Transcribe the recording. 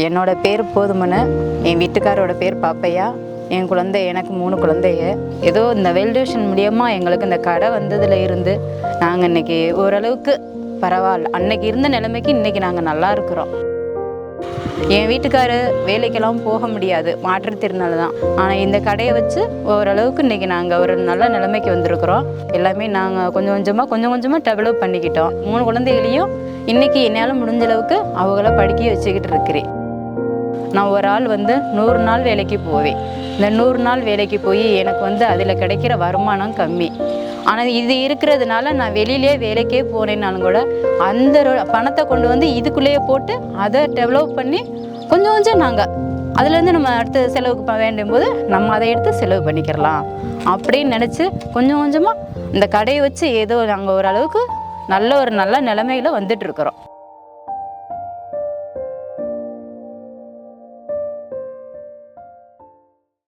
என்னோட பேர் போதுமனு, என் வீட்டுக்காரோட பேர் பாப்பையா, என் குழந்தை எனக்கு 3 குழந்தைங்க. ஏதோ இந்த வெல்டியூஷன் மூலியமாக எங்களுக்கு இந்த கடை வந்ததில் இருந்து நாங்கள் இன்றைக்கி ஓரளவுக்கு பரவாயில்ல. அன்னைக்கு இருந்த நிலைமைக்கு இன்றைக்கி நாங்கள் நல்லா இருக்கிறோம். என் வீட்டுக்காரு வேலைக்கெல்லாம் போக முடியாது, மாற்றுத்திறனால தான். ஆனால் இந்த கடையை வச்சு ஓரளவுக்கு இன்றைக்கி நாங்கள் ஒரு நல்ல நிலைமைக்கு வந்திருக்கிறோம். எல்லாமே நாங்கள் கொஞ்சம் கொஞ்சமாக டெவலப் பண்ணிக்கிட்டோம். 3 குழந்தைகளையும் இன்றைக்கி என்னால் முடிஞ்ச அளவுக்கு அவங்கள படிக்க வச்சுக்கிட்டு இருக்கிறேன். நான் ஒரு ஆள் 100 நாள் வேலைக்கு போவேன். இந்த 100 நாள் வேலைக்கு போய் எனக்கு அதில் கிடைக்கிற வருமானம் கம்மி. ஆனால் இது இருக்கிறதுனால நான் வெளியிலே வேலைக்கே போனேன்னாலும் கூட அந்த பணத்தை கொண்டு இதுக்குள்ளேயே போட்டு அதை டெவலப் பண்ணி கொஞ்சம் நாங்கள் அதுலேருந்து நம்ம அடுத்த செலவுக்கு வேண்டும் போது நம்ம அதை எடுத்து செலவு பண்ணிக்கிறலாம் அப்படின்னு நினச்சி கொஞ்சமாக இந்த கடையை வச்சு ஏதோ நாங்கள் ஓரளவுக்கு நல்ல நிலைமையில் வந்துட்டுருக்குறோம்.